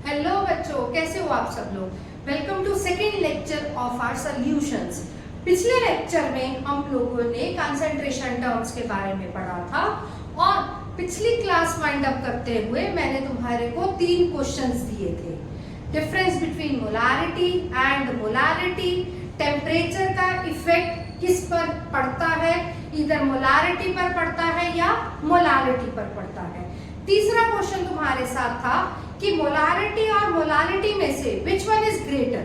Hello बच्चों, कैसे हो आप सब लोग। Welcome to second lecture of our solutions. पिछले लेक्चर में हम लोगों ने कंसंट्रेशन टर्म्स के बारे में पढ़ा था और पिछली क्लास वाइंड अप करते हुए मैंने तुम्हारे को 3 क्वेश्चंस दिए थे। Difference between molarity and molarity, temperature का इफेक्ट किस पर पड़ता है, इधर मोलारिटी पर पड़ता है या मोलारिटी पर पड़ता है। तीसरा क्वेश्चन तुम्हारे साथ था कि मोलारिटी और मोलारिटी में से विच वन इज ग्रेटर।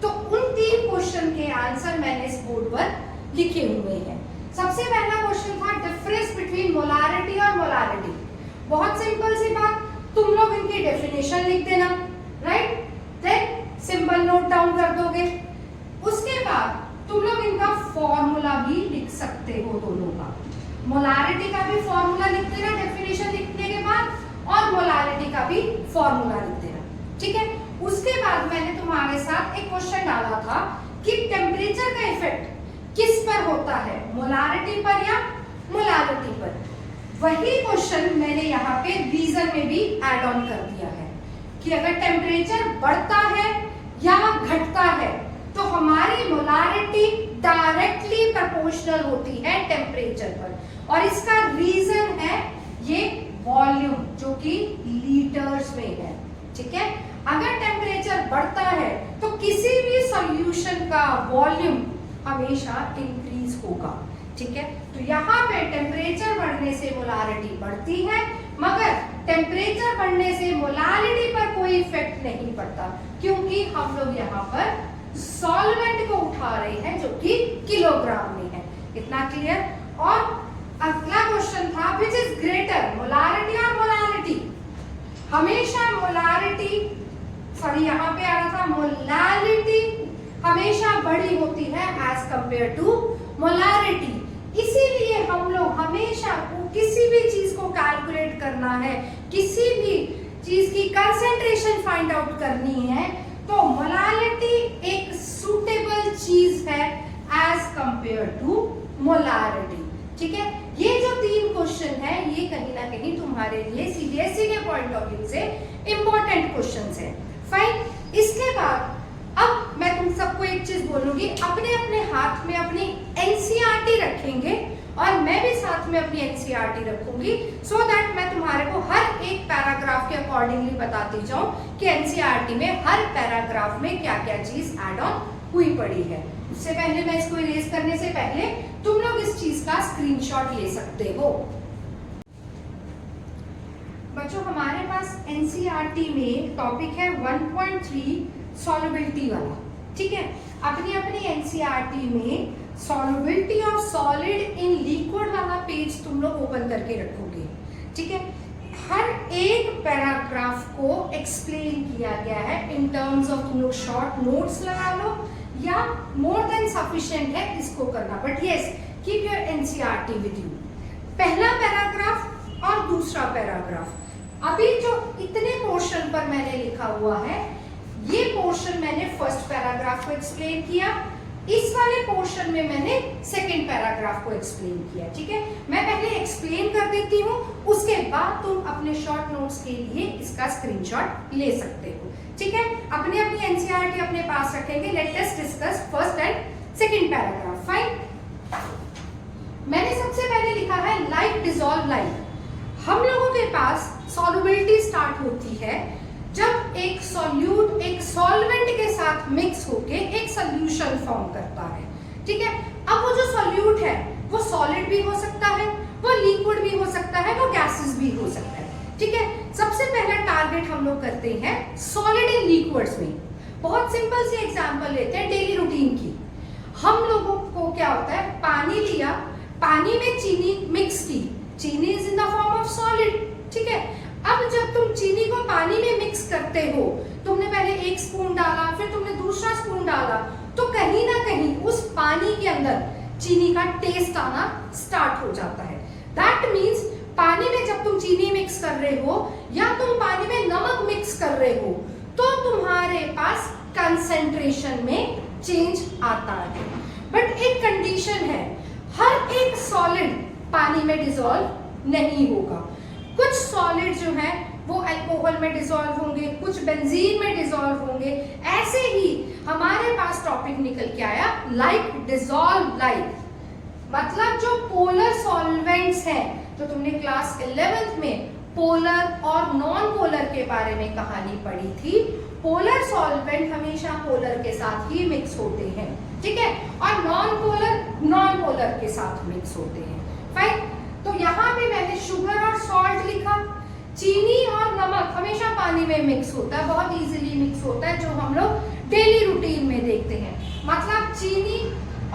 तो उन 3 क्वेश्चन के आंसर मैंने इस बोर्ड पर लिखे हुए हैं। सबसे पहला क्वेश्चन था डिफरेंस बिटवीन मोलारिटी और मोलारिटी। बहुत सिंपल सी बात, तुम लोग इनकी डेफिनेशन लिख देना, right, then symbol note down कर दोगे। उसके बाद तुम लोग इनका फॉर्मूला भी लिख सकते हो दोनों का। मोलारिटी का भी फॉर्मूला लिख देना डेफिनेशन लिखने के बाद, और मोलारिटी का भी फॉर्मूला लिख देना, ठीक है। उसके बाद मैंने तुम्हारे साथ एक क्वेश्चन डाला था कि टेम्परेचर का इफेक्ट किस पर होता है, मोलारिटी पर या मोलारिटी पर। वही क्वेश्चन मैंने यहाँ पे रीजन में भी ऐड ऑन कर दिया है कि अगर टेम्परेचर बढ़ता है या घटता है तो हमारी मोलारिटी डायरेक्टली प्रोपोर्शनल होती है टेम्परेचर पर, और इसका रीजन है ये वॉल्यूम जो कि लीटर्स में है, ठीक है। अगर टेम्परेचर बढ़ता है तो किसी भी सॉल्यूशन का वॉल्यूम हमेशा इंक्रीज होगा, ठीक है। तो यहाँ पे टेम्परेचर बढ़ने से मोलारिटी बढ़ती है, मगर टेम्परेचर बढ़ने से मोलारिटी पर कोई इफेक्ट नहीं पड़ता, क्योंकि हम लोग यहाँ पर सॉल्वेंट को उठा रहे हैं जो कि किलोग्राम में है। इतना क्लियर। और अगला क्वेश्चन था विच इज ग्रेटर, मोलारिटी और मोलारिटी। हमेशा मोलारिटी, सॉरी यहाँ पे आ रहा था मोलालिटी हमेशा बड़ी होती है एज कंपेयर टू मोलारिटी। इसीलिए हम लोग हमेशा किसी भी चीज को कैलकुलेट करना है, किसी भी चीज की कंसेंट्रेशन फाइंड आउट करनी है, तो मोलालिटी एक सूटेबल चीज है एज कंपेयर टू मोलारिटी, ठीक है। ये जो 3 क्वेश्चन है ये कहीं ना कहीं तुम्हारे लिए सीबीएसई के पॉइंट ऑफ व्यू से इंपॉर्टेंट क्वेश्चंस है। फाइन। इसके बाद अब मैं तुम सबको एक चीज बोलूंगी, अपने अपने हाथ में अपनी एनसीईआरटी रखेंगे और मैं भी साथ में अपनी एनसीईआरटी रखूंगी, सो दैट मैं तुम्हारे को हर एक पैराग्राफ के अकॉर्डिंगली बताती जाऊं कि एनसीईआरटी में हर पैराग्राफ में क्या क्या चीज ऐड ऑन हुई पड़ी है। उससे पहले मैं इसको इरेज करने से पहले तुम लोग इस चीज का स्क्रीनशॉट ले सकते हो। बच्चों हमारे पास एनसीईआरटी में टॉपिक है 1.3 सॉल्युबिलिटी वाला, ठीक है। अपनी अपनी एनसीईआरटी में solubility of solid in liquid वाला पेज तुम लोग ओपन करके रखोगे, ठीक है। हर एक पैराग्राफ को एक्सप्लेन किया गया है इन टर्म्स ऑफ, तुम लोग शॉर्ट नोट्स लगा लो या मोर देन सफिशिएंट है इसको करना, but yes keep your NCERT with you. पहला पैराग्राफ और दूसरा पैराग्राफ, अभी जो इतने पोर्शन पर मैंने लिखा हुआ है ये पोर्शन मैंने फर्स्ट पैराग्राफ को एक्सप्लेन किया, इस वाले पोर्शन में मैंने सेकंड पैराग्राफ को एक्सप्लेन किया, ठीक है। मैं पहले एक्सप्लेन कर देती हूँ, उसके बाद तुम अपने शॉर्ट नोट्स के लिए इसका स्क्रीनशॉट ले सकते हो, ठीक है। अपने अपनी एनसीईआरटी अपने पास रखेंगे। Let us discuss first and second paragraph. Fine. मैंने सबसे पहले लिखा है लाइक डिसॉल्व लाइक। हम लोगों के पास सॉल्युबिलिटी स्टार्ट होती है जब एक सॉल्यूट एक सॉल्वेंट के साथ मिक्स होके एक सॉल्यूशन फॉर्म करता है, ठीक है। अब वो जो सॉल्यूट है वो सॉलिड भी हो सकता है, वो लिक्विड भी हो सकता है, वो गैसेस भी हो सकता है, ठीक है। सबसे पहला टारगेट हम लोग करते हैं सॉलिड इन लिक्विड्स में। बहुत सिंपल सी एग्जांपल लेते हैं डेली रूटीन की। हम लोगों को क्या होता है, पानी लिया, पानी में चीनी मिक्स की, चीनी is in the form of solid, ठीक है। अब जब तुम चीनी को पानी में मिक्स करते हो, तुमने पहले 1 स्पून डाला, फिर तुमने दूसरा स्पून डाला, तो कहीं ना कहीं उस पानी के अंदर चीनी का टेस्ट आना स्टार्ट हो जाता है। दैट मीन्स पानी में जब तुम चीनी मिक्स कर रहे हो या तुम पानी में नमक मिक्स कर रहे हो तो तुम्हारे पास कंसेंट्रेशन में चेंज आता है। बट एक कंडीशन है, हर एक सॉलिड पानी में डिसॉल्व नहीं होगा। कुछ सॉलिड जो है वो अल्कोहल में डिसॉल्व होंगे, कुछ बेंजीन में डिसॉल्व होंगे। ऐसे ही हमारे पास टॉपिक निकल के आया लाइक डिसॉल्व लाइक, मतलब जो पोलर सॉल्वेंट्स हैं, तो तुमने क्लास 11th में पोलर और नॉन पोलर के बारे में कहानी पढ़ी थी। पोलर सॉल्वेंट हमेशा पोलर के साथ ही मिक्स होते हैं, ठीक है, और नॉन पोलर के साथ मिक्स होते हैं। फाइन, तो यहाँ पे मैंने शुगर और सॉल्ट लिखा। चीनी और नमक हमेशा पानी में मिक्स होता है, बहुत इजीली मिक्स होता है, जो हम लोग डेली रूटीन में देखते हैं। मतलब चीनी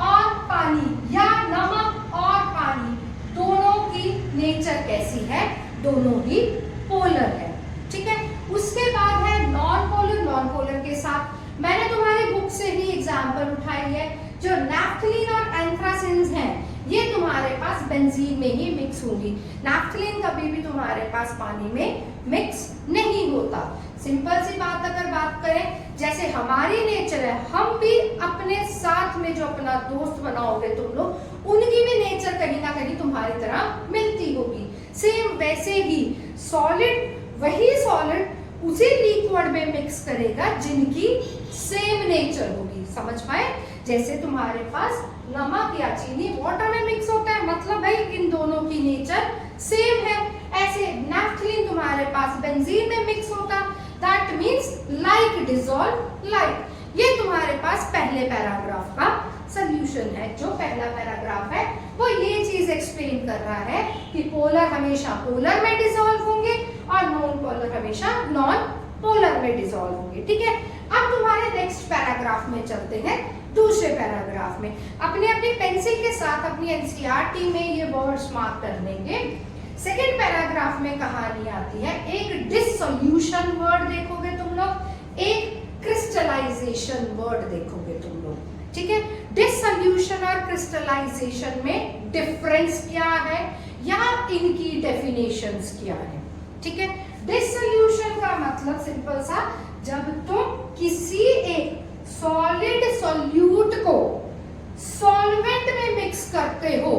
और पानी या नमक और पानी दोनों की नेचर कैसी है, दोनों ही पोलर है, ठीक है। उसके बाद है नॉन पोलर के साथ मैंने तुम्हारी बुक से ही एग्जांपल उठाई है। जो नैफ्थलीन और एंथ्रासिन्स हैं, ये तुम्हारे पास बेंजीन में ही मिक्स होंगी। नैफ्थलीन कभी भी तुम्हारे पास पानी में मिक्स नहीं होता। सिंपल सी बात अगर बात करें, जैसे हमारी नेचर है, हम भी अपने साथ में जो अपना दोस्त बनाओगे तुम लोग, उनकी भी नेचर कहीं ना कहीं तुम्हारी तरह मिलती होगी। सेम वैसे ही वही सॉलिड उसी लिक्विड में मिक्स करेगा जिनकी सेम नेचर होगी। समझ पाए? जैसे तुम्हारे पास नमक या चीनी वाटर में मिक्स होता है, मतलब भाई इन दोनों की नेचर सेम है। ऐसे नैफ्थलीन तुम्हारे पास बेंजीन में मिक्स होता, that means like dissolve like. ये तुम्हारे पास पहले पैराग्राफ का सॉल्यूशन है। जो पहला पैराग्राफ है वो ये चीज एक्सप्लेन कर रहा है कि पोलर हमेशा पोलर में डिसॉल्व होंगे और नॉन पोलर हमेशा नॉन पोलर में डिसॉल्व होंगे, ठीक है। अब तुम्हारे नेक्स्ट पैराग्राफ में चलते हैं, दूसरे पैराग्राफ में। अपनी पेंसिल के साथ अपनी एनसीईआरटी में ये वर्ड्स मार्क कर लेंगे। सेकेंड पैराग्राफ में कहानी आती है, एक डिसोल्यूशन वर्ड देखोगे तुम लोग, एक क्रिस्टलाइजेशन वर्ड देखोगे तुम लोग, ठीक है। डिसोल्यूशन और क्रिस्टलाइजेशन में डिफरेंस क्या है या इनकी डेफिनेशंस क्या है, ठीक है। डिसोल्यूशन का मतलब सिंपल सा, जब तुम किसी एक सॉलिड सॉल्यूट को सॉल्वेंट में मिक्स करते हो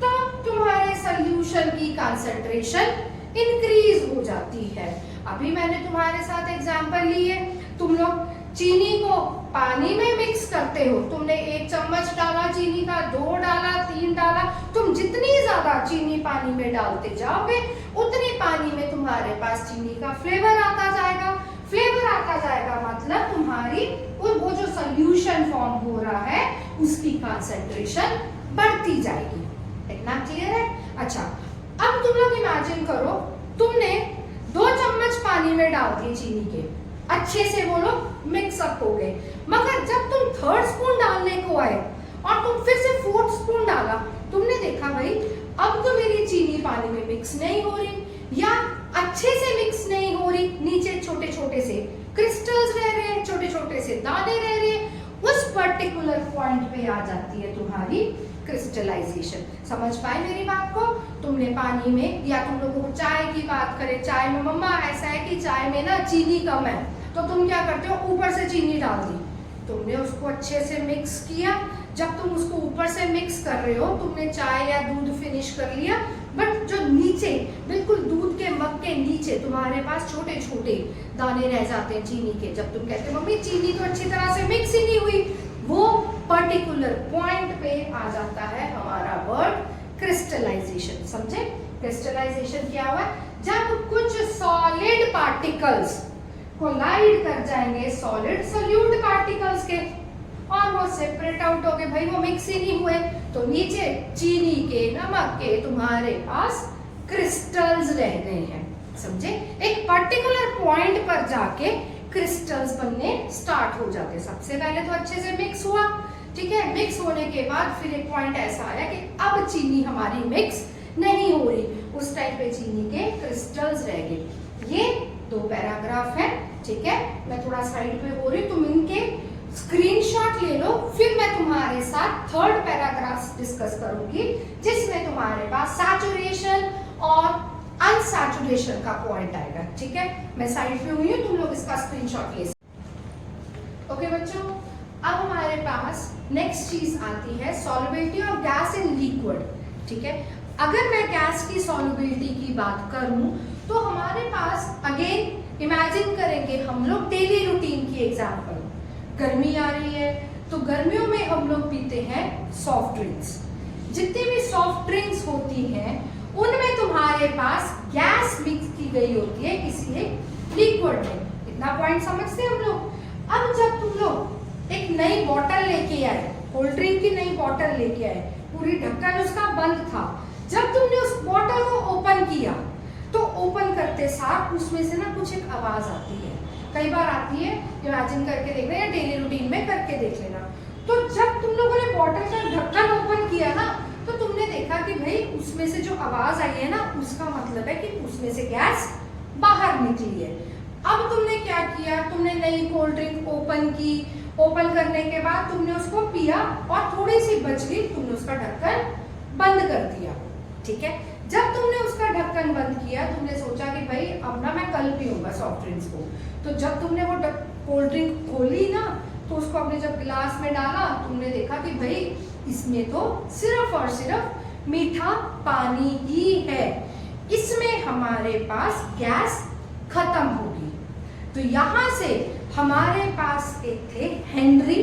तो तुम्हारे सॉल्यूशन की कंसंट्रेशन इंक्रीज हो जाती है। अभी मैंने तुम्हारे साथ एग्जांपल लिए, तुम लोग चीनी को पानी में मिक्स करते हो, तुमने 1 चम्मच डाला चीनी का, 2 डाला, 3 डाला, तुम जितनी ज्यादा चीनी पानी में डालते जाओगे उतनी पानी में तुम्हारे पास चीनी का फ्लेवर आता जाएगा। फ्लेवर आता जाएगा मतलब तुम्हारी वो जो सॉल्यूशन फॉर्म हो रहा है उसकी कंसंट्रेशन बढ़ती जाएगी। इतना क्लियर है? अच्छा, अब तुम लोग इमेजिन करो, तुमने 2 चम्मच पानी में डाल दिए चीनी के, अच्छे से वो लोग मिक्सअप हो गए, मगर जब तुम 3rd स्पून डालने को आए और तुम फिर से 4th स्पून डाला, तुमने देखा भाई अब तो मेरी चीनी पानी में मिक्स नहीं हो रही या अच्छे से मिक्स नहीं हो रही, नीचे छोटे छोटे से क्रिस्टल्स रह रहे हैं, छोटे छोटे से दाने रह रहे हैं। उस पर्टिकुलर पॉइंट पे आ जाती है तुम्हारी क्रिस्टलाइजेशन। समझ पाए मेरी बात को? तुमने पानी में, या तुम लोगों को चाय की बात करें, चाय में मम्मा ऐसा है कि चाय में ना चीनी कम है, तो तुम क्या करते हो, ऊपर से चीनी डाल दी, तुमने उसको अच्छे से मिक्स किया। जब तुम उसको ऊपर से मिक्स कर रहे हो, तुमने चाय या दूध फिनिश कर लिया, बट जो नीचे बिल्कुल दूध के मग के नीचे तुम्हारे पास छोटे छोटे दाने रह जाते हैं चीनी के। जब तुम कहते हो मम्मी चीनी तो अच्छी तरह से मिक्स ही नहीं हुई, वो पर्टिकुलर पॉइंट पे आ जाता है हमारा वर्ड क्रिस्टलाइजेशन। समझे? क्रिस्टलाइजेशन क्या हुआ? जब कुछ सॉलिड पार्टिकल्स कोलाइड कर जाएंगे सॉलिड सोल्यूट पार्टिकल्स के और वो सेपरेट आउट हो गए, भाई वो मिक्स ही नहीं हुए, तो नीचे चीनी के, नमक के तुम्हारे पास क्रिस्टल्स रह गए हैं। समझे? एक पर्टिकुलर पॉइंट पर जाके क्रिस्टल्स बनने स्टार्ट हो जाते हैं। सबसे पहले तो अच्छे से मिक्स हुआ, ठीक है, मिक्स होने के बाद फिर एक पॉइंट ऐसा आया कि अब चीनी हमारी मिक्स नहीं हो रही, उस टाइम पे चीनी के क्रिस्टल्स रह गए। ये 2 पैराग्राफ है, ठीक है, मैं थोड़ा साइड पे हो रही, तुम इनके स्क्रीनशॉट ले लो, फिर मैं तुम्हारे साथ 3rd पैराग्राफ डिस्कस करूंगी जिसमें तुम्हारे पास सैचुरेशन और अनसैचुरेशन का पॉइंट आएगा, ठीक है। मैं साइड पे हुई हूँ, तुम लोग इसका स्क्रीनशॉट ले सकते। ओके बच्चों, अब हमारे पास नेक्स्ट चीज आती है solubility of gas in liquid, ठीक है। अगर मैं गैस की सॉल्युबिलिटी की बात करूं तो हमारे पास अगेन इमेजिन करेंगे हम लोग डेली रूटीन की एग्जांपल। गर्मी आ रही है तो गर्मियों में हम लोग पीते हैं सॉफ्ट ड्रिंक्स। जितनी भी सॉफ्ट ड्रिंक्स होती हैं उनमें तुम्हारे पास गैस मिक्स की गई होती है किसी एक लिक्विड में। इतना पॉइंट समझते हैं हम लोग। अब जब तुम लोग एक नई बोतल लेके आए, कोल्ड ड्रिंक की नई बोतल लेके आए, पूरी ढक्कन उसका बंद था, जब तुमने उस बोतल को ओपन किया तो ओपन करते साथ उसमें से ना कुछ एक आवाज आती है, कई बार आती है, इमेजिन करके देख लेना या डेली रूटीन में करके देख लेना। तो जब तुम लोगों ने बोतल का ढक्कन ओपन किया ना तो तुमने देखा कि भाई उसमें से जो आवाज आई है ना उसका मतलब है कि उसमें से गैस बाहर निकली है। अब तुमने क्या किया, तुमने नई कोल्ड ड्रिंक ओपन की, ओपन करने के बाद तुमने उसको पिया और थोड़ी सी बच गई, तुमने उसका ढक्कन बंद कर दिया। ठीक है, जब तुमने उसका ढक्कन बंद किया तुमने सोचा कि भाई अब ना मैं कल पीऊंगा सॉफ्ट ड्रिंक्स को। तो जब तुमने वो कोल्ड ड्रिंक खोली ना तो उसको अपने जब गिलास में डाला तुमने देखा कि भाई इसमें तो सिर्फ और सिर्फ मीठा पानी ही है, इसमें हमारे पास गैस खत्म होगी। तो यहां से हमारे पास एक थे हेनरी,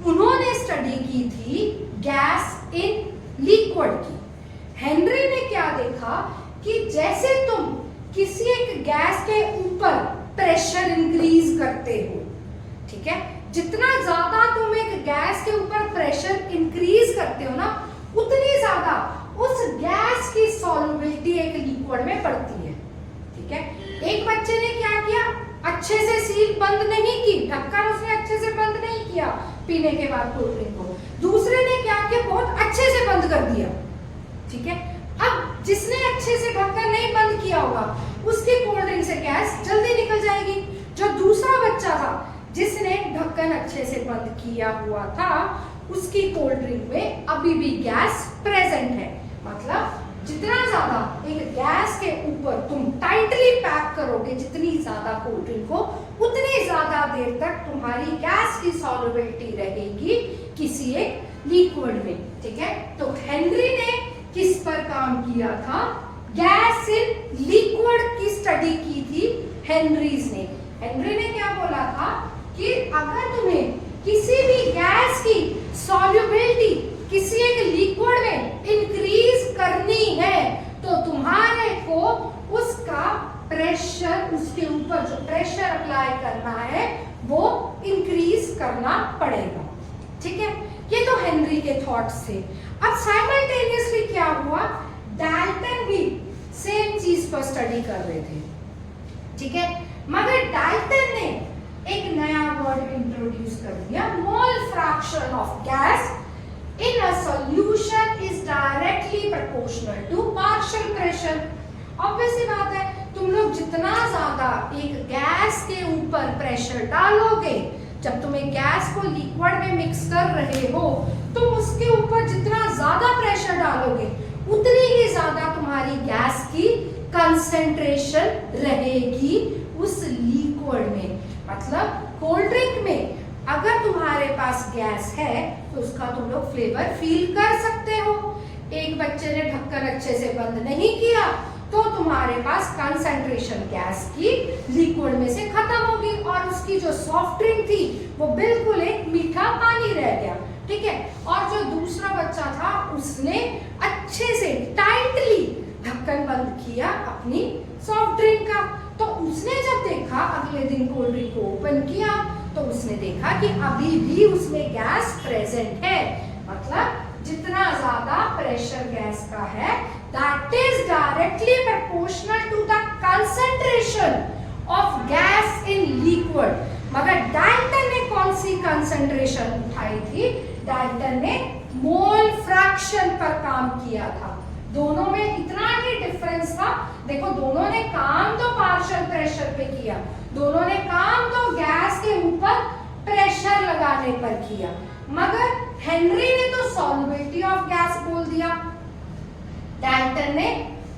उन्होंने स्टडी की थी गैस इन लिक्विड की। हेनरी ने क्या देखा कि जैसे तुम किसी एक गैस के ऊपर प्रेशर इंक्रीज करते हो, ठीक है, जितना ज्यादा तुम एक गैस के ऊपर प्रेशर इंक्रीज करते हो ना उतनी ज्यादा उस गैस की सॉल्युबिलिटी एक लिक्विड में बढ़ती है। ठीक है, एक बच्चे ने क्या किया, अच्छे से सील बंद नहीं की, ढक्कन उसने अच्छे से बंद नहीं किया पीने के बाद कोल्ड ड्रिंक को, दूसरे ने क्या किया, बहुत अच्छे से बंद कर दिया। ठीक है, अब जिसने अच्छे से ढक्कन नहीं बंद किया होगा उसकी कोल्ड ड्रिंक से गैस जल्दी निकल जाएगी। जो दूसरा बच्चा था जिसने ढक्कन अच्छे से बंद किया हुआ था उसकी कोल्ड ड्रिंक में अभी भी गैस प्रेजेंट है। मतलब जितना ज्यादा एक गैस के ऊपर तुम टाइटली पैक करोगे जितनी ज्यादा कोल्ड ड्रिंक को, उतनी ज्यादा देर तक तुम्हारी गैस की सॉल्युबिलिटी रहेगी किसी एक लिक्विड में। ठीक है, तो हेनरी ने किस पर काम किया था, गैस इन लिक्विड की स्टडी की थी हेनरीज ने। हेनरी ने क्या बोला था कि अगर तुम्हें किसी भी गैस की सॉल्युबिलिटी किसी एक लिक्विड में इंक्रीज करनी है तो तुम्हारे को उसका प्रेशर, उसके ऊपर जो प्रेशर अप्लाई करना है वो इंक्रीज करना पड़ेगा। ठीक है, ये तो हेनरी के थॉट्स थे। अब साइमल्टेनियसली क्या हुआ, डाल्टन भी सेम चीज पर स्टडी कर रहे थे। ठीक है, मगर डाल्टन ने एक नया वर्ड इंट्रोड्यूस कर दिया, मोल fraction of gas in a solution is directly proportional to partial pressure। obvious सी बात है, तुम लोग जितना ज्यादा एक गैस के ऊपर प्रेशर डालोगे, जब तुम एक गैस को लिक्विड में मिक्स कर रहे हो तुम उसके ऊपर जितना ज्यादा प्रेशर डालोगे उतनी ही ज्यादा तुम्हारी गैस की कंसेंट्रेशन रहेगी उस लिक्विड में। मतलब कोल्ड ड्रिंक में अगर तुम्हारे पास गैस है तो उसका तुम लोग फ्लेवर फील कर सकते हो। एक बच्चे ने ढक्कन अच्छे से बंद नहीं किया तो तुम्हारे पास कंसंट्रेशन गैस की लिक्विड में से खत्म होगी और उसकी जो सॉफ्ट ड्रिंक थी वो बिल्कुल एक मीठा पानी रह गया। ठीक है, और जो दूसरा बच्चा था उसने अच्छे से टाइटली ढक्कन बंद किया अपनी सॉफ्ट ड्रिंक का, तो उसने जब देखा अगले दिन कोल्ड ड्रिंक को ओपन किया तो उसने देखा कि अभी भी उसमें गैस प्रेजेंट है। मतलब जितना ज्यादा प्रेशर गैस का है that is directly proportional to the concentration of gas in liquid. मगर डाल्टन ने कौन सी कंसंट्रेशन उठाई थी, डाल्टन ने मोल फ्रैक्शन पर काम किया था। दोनों में इतना ही डिफरेंस था। देखो दोनों ने काम तो पार्शियल प्रेशर पे किया, दोनों ने काम तो गैस के ऊपर प्रेशर लगाने पर किया, मगर हेनरी ने तो सॉल्युबिलिटी ऑफ गैस बोल दिया, डाल्टन ने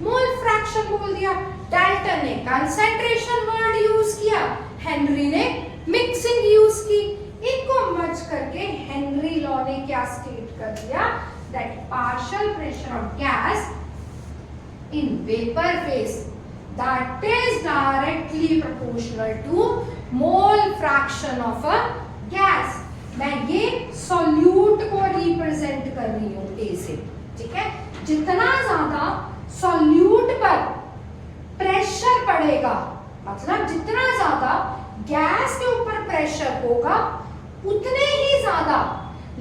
मोल फ्रैक्शन बोल दिया। डाल्टन ने कंसंट्रेशन वर्ड यूज किया, हेनरी ने मिक्सिंग यूज की। इनको मर्ज करके हेनरी लॉ ने क्या स्टेट कर दिया, that partial pressure of gas in vapor phase that is directly proportional to mole fraction of a gas. मैं ये सॉल्यूट को रिप्रेजेंट कर रही हूं ए से, ठीक है। जितना ज्यादा सॉल्यूट पर प्रेशर पड़ेगा, मतलब जितना ज्यादा गैस के ऊपर प्रेशर होगा, उतने ही ज्यादा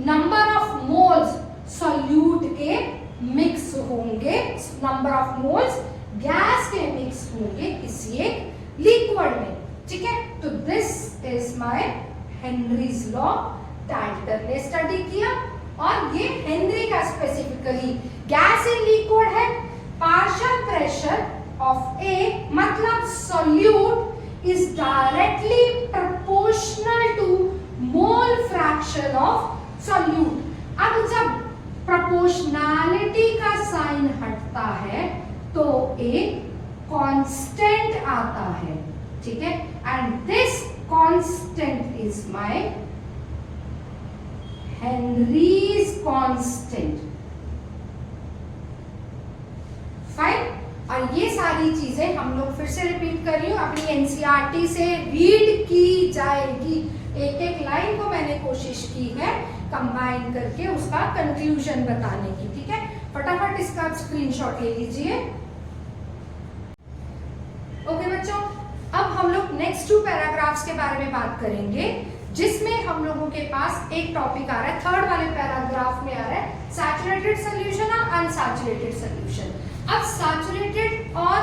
नंबर ऑफ मोल्स सॉल्यूट के मिक्स होंगे, नंबर ऑफ मोल्स गैस के मिक्स होंगे किसी एक लिक्विड में, ठीक है। तो this is my Henry's law, Dalton ने स्टडी किया, और ये हेनरी का स्पेसिफिकली गैस इन लिक्विड है, पार्शियल प्रेशर ऑफ ए मतलब solute is directly proportional to mole fraction of solute. अब जब प्रोपोर्शनैलिटी का साइन हटता है तो एक कांस्टेंट आता है, ठीक है, and this constant is my Henrys constant. Fine. और ये सारी चीजें हम लोग फिर से रिपीट कर रही हूँ, अपनी एनसीईआरटी से रीड की जाएगी। एक एक लाइन को मैंने कोशिश की है कंबाइन करके उसका कंक्लूजन बताने की, ठीक है। फटाफट इसका स्क्रीनशॉट ले लीजिए। ओके बच्चों, अब हम लोग नेक्स्ट 2 पैराग्राफ्स के बारे में बात करेंगे, जिसमें हम लोगों के पास एक टॉपिक आ रहा है, थर्ड वाले पैराग्राफ में आ रहा है सैचुरेटेड सोल्यूशन और अनसैचुरेटेड सोल्यूशन। अब सैचुरेटेड और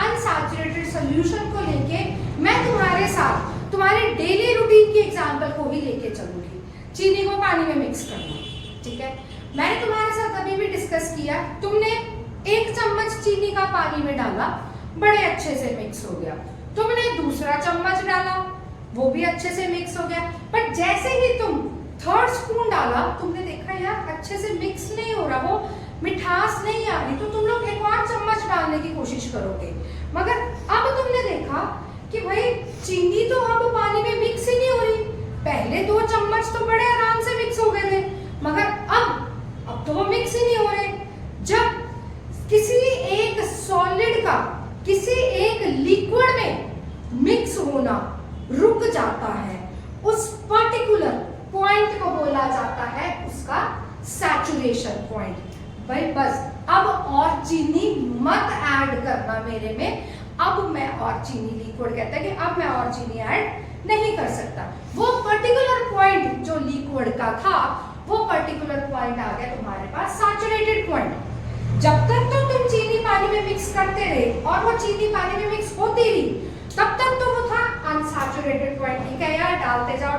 अनसैचुरेटेड सोल्यूशन को लेके मैं तुम्हारे साथ तुम्हारे डेली रूटीन की एग्जांपल को भी लेके चलूंगी। चीनी को पानी में मिक्स करना, ठीक है। मैंने तुम्हारे साथ अभी भी डिस्कस किया, तुमने 1 चम्मच चीनी का पानी में डाला, बड़े अच्छे से मिक्स हो गया। तुमने दूसरा चम्मच डाला, वो भी अच्छे से मिक्स हो गया, पर जैसे ही तुम 3rd स्पून डाला, तुमने देखा यार अच्छे से मिक्स नहीं हो रहा, वो मिठास नहीं आ रही, तो तुम लोग 1 और चम्मच डालने की कोशिश करोगे। मगर अब तुमने देखा कि भाई चीनी तो अब पानी में मिक्स ही नहीं हो रही, पहले 2 चम्मच तो बड़े आराम से मिक्स हो गए थे, मगर अब तो वो मिक्स ही नहीं हो रहे। जब किसी एक सॉलिड का किसी एक लिक्विड में मिक्स होना रुक जाता है, उस पर्टिकुलर पॉइंट को बोला जाता है उसका सैचुरेशन पॉइंट। भाई बस अब और चीनी मत ऐड करना मेरे में, अब मैं और चीनी, लिक्विड कहता है कि अब मैं और चीनी ऐड नहीं कर सकता। वो पर्टिकुलर पॉइंट जो लिक्विड का था, वो पर्टिकुलर पॉइंट आ गया तुम्हारे पास सैचुरेटेड पॉइंट। जब तक तो तुम चीनी पानी में मिक्स करते रहे और वो चीनी पानी में मिक्स होती रही, तब तक तो वो था अनसैचुरेटेड पॉइंट, ठीक है यार, डालते जाओ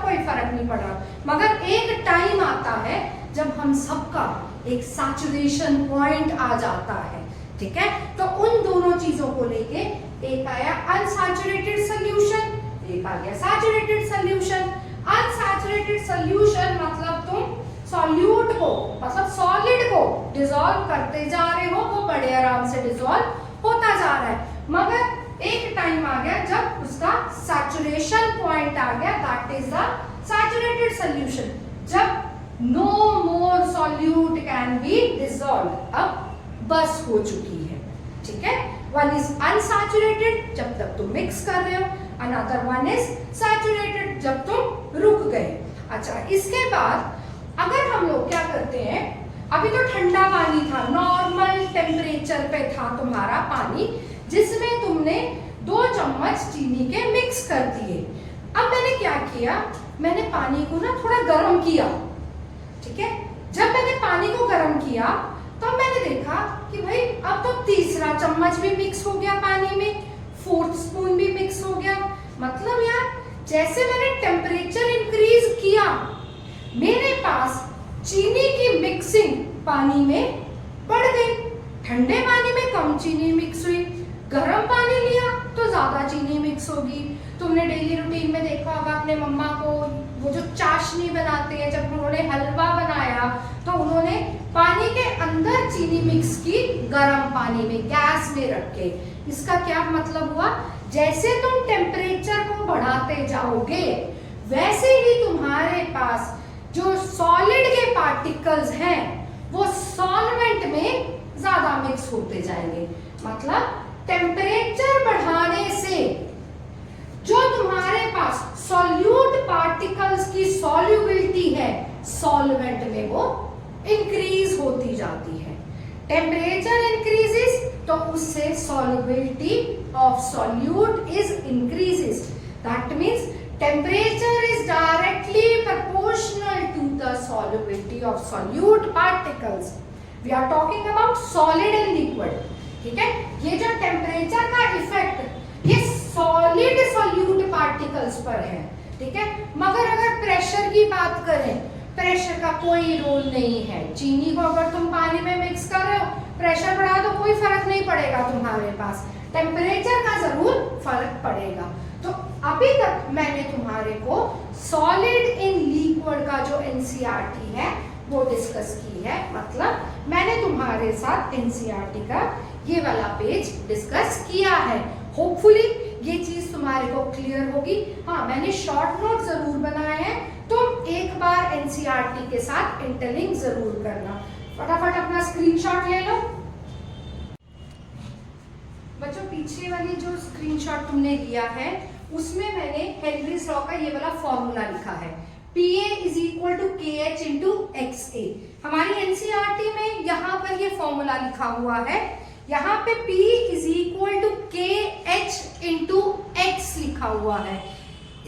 कोई फर्क नहीं पड़ रहा। मगर एक टाइम आता है जब हम सबका एक सैचुरेशन पॉइंट आ जाता है, ठीक है। तो उन दोनों चीजों को लेके एक आया अनसैचुरेटेड सॉल्यूशन, एक आ गया सैचुरेटेड सॉल्यूशन। अनसैचुरेटेड सॉल्यूशन मतलब तुम सॉल्यूट को, मतलब सॉलिड को डिसॉल्व करते जा रहे हो, वो बड़े आराम से डिसॉल्व होता जा रहा है, मगर एक टाइम आ गया जब उसका सैचुरेशन पॉइंट आ गया, that is the saturated solution, जब no more solute can be dissolve, अब बस हो चुकी है, ठीक है। वन इज अनसैचुरेटेड जब तक तुम मिक्स कर रहे हो, अनदर वन इज सैचुरेटेड जब तुम रुक गए। अच्छा, इसके बाद अगर हम लोग क्या करते हैं, अभी तो ठंडा पानी था, नॉर्मल टेम्परेचर पे था तुम्हारा पानी, जिसमें तुमने 2 चम्मच चीनी के मिक्स कर दिए। अब मैंने क्या किया, मैंने पानी को ना थोड़ा गर्म किया, ठीक है। जब मैंने पानी को गर्म किया तब मैंने देखा कि भाई अब तो तीसरा चम्मच भी मिक्स हो गया पानी में, 4th स्पून भी मिक्स हो गया। मतलब यार जैसे मैंने टेम्परेचर इंक्रीज किया, मेरे पास चीनी की मिक्सिंग पानी में बढ़ गई। ठंडे पानी में कम चीनी मिक्स हुई, गर्म पानी लिया तो ज्यादा चीनी मिक्स होगी। तुमने डेली रूटीन में देखा होगा अपने मम्मा को, वो जो चाशनी बनाते हैं, जब उन्होंने हलवा बनाया तो उन्होंने पानी के अंदर चीनी मिक्स की, गर्म पानी में, गैस में रख के। इसका क्या मतलब हुआ, जैसे तुम टेम्परेचर को बढ़ाते जाओगे वैसे ही तुम्हारे पास जो सॉलिड के पार्टिकल्स हैं वो सॉल्वेंट में ज्यादा मिक्स होते जाएंगे। मतलब टेम्परेचर बढ़ाने से जो तुम्हारे पास सॉल्यूट पार्टिकल्स की सॉल्युबिलिटी है सॉल्वेंट में वो इंक्रीज होती जाती है। टेम्परेचर इंक्रीजेस तो उससे solubility of solute is increases. That means temperature is directly proportional to the solubility of solute particles. We are talking about solid and liquid. ठीक है, ये जो टेम्परेचर का इफेक्ट ये सॉलिड सॉल्यूट पार्टिकल्स पर है, ठीक है। मगर अगर प्रेशर की बात करें, प्रेशर का कोई रोल नहीं है। चीनी को अगर तुम पानी में मिक्स कर रहे हो, प्रेशर बढ़ा तो कोई फर्क नहीं पड़ेगा तुम्हारे पास, टेम्परेचर का जरूर फर्क पड़ेगा। तो अभी तक मैंने तुम्हारे को सॉलिड इन लिक्विड का जो एनसीईआरटी है वो डिस्कस की है, मतलब मैंने तुम्हारे साथ एनसीईआरटी का ये वाला पेज डिस्कस किया है। होपफुली ये चीज तुम्हारे को क्लियर होगी। हाँ, मैंने शॉर्ट नोट जरूर बनाए हैं, तुम एक बार एनसीईआरटी के साथ इंटरलिंक जरूर करना। फटाफट अपना स्क्रीनशॉट ले लो बच्चों। पीछे वाली जो स्क्रीनशॉट तुमने लिया है उसमें मैंने हेनरीज लॉ का ये वाला फॉर्मूला लिखा है, PA is equal to KH into XA। हमारी एनसीईआरटी में यहाँ पर ये फॉर्मूला लिखा हुआ है, यहाँ पे P is equal to KH into X लिखा हुआ है।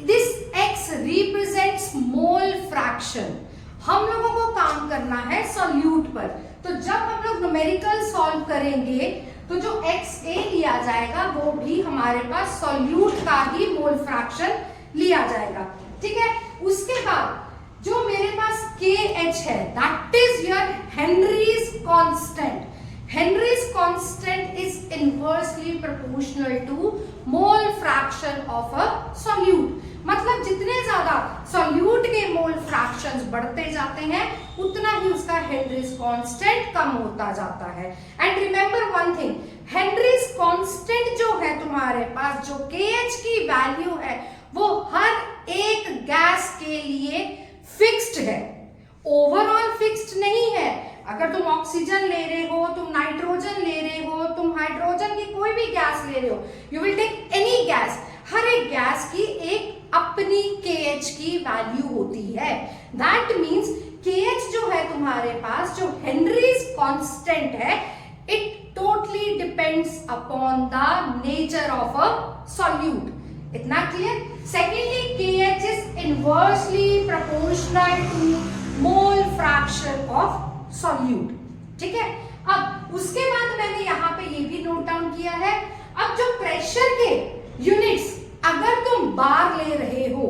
This X represents mole fraction. हम लोगों को काम करना है सॉल्यूट पर, तो जब हम लोग न्यूमेरिकल सॉल्व करेंगे तो जो XA लिया जाएगा वो भी हमारे पास सॉल्यूट का ही मोल फ्रैक्शन लिया जाएगा, ठीक है। उसके बाद जो मेरे पास KH है that is your Henry's constant. Henry's constant is inversely proportional to mole fraction of a solute. मतलब जितने ज्यादा सॉल्यूट के मोल फ्रैक्शंस बढ़ते जाते हैं उतना ही उसका हेनरीज कांस्टेंट कम होता जाता है। And remember one thing, Henrys constant जो है तुम्हारे पास, जो KH की वैल्यू है वो हर एक गैस के लिए फिक्स्ड है, ओवरऑल फिक्स्ड नहीं है। अगर तुम ऑक्सीजन ले रहे हो, तुम नाइट्रोजन ले रहे हो, तुम हाइड्रोजन की कोई भी गैस ले रहे हो, you will take any gas, हर एक गैस की एक अपनी KH की वैल्यू होती है। दैट मीन्स KH जो है तुम्हारे पास, जो हेनरीज कांस्टेंट है, it totally depends upon the nature of a solute. इतना clear? Secondly, KH is inversely proportional to mole fraction of solute, ठीक है। अब उसके बाद मैंने यहाँ पे ये भी नोट डाउन किया है, अब जो प्रेशर के यूनिट्स अगर तुम बार ले रहे हो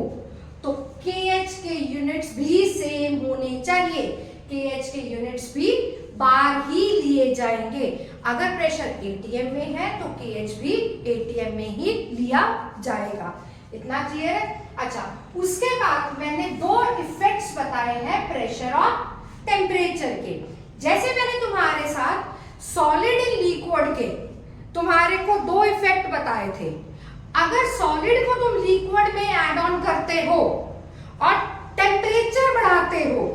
तो KH के यूनिट्स भी सेम होने चाहिए, KH के यूनिट्स भी बार ही लिए जाएंगे। अगर प्रेशर ATM में है तो KH भी ATM में ही लिया जाएगा। इतना क्लियर है? अच्छा, उसके बाद मैंने दो इफेक्ट्स बताए हैं प्रेशर और टेम्परेचर के। जैसे मैंने तुम्हारे साथ सॉलिड इन लिक्विड के तुम्हारे को दो इफेक्ट बताए थे। अगर सॉलिड को तुम लिक्विड में ऐड ऑन करते हो और टेम्परेचर बढ़ाते हो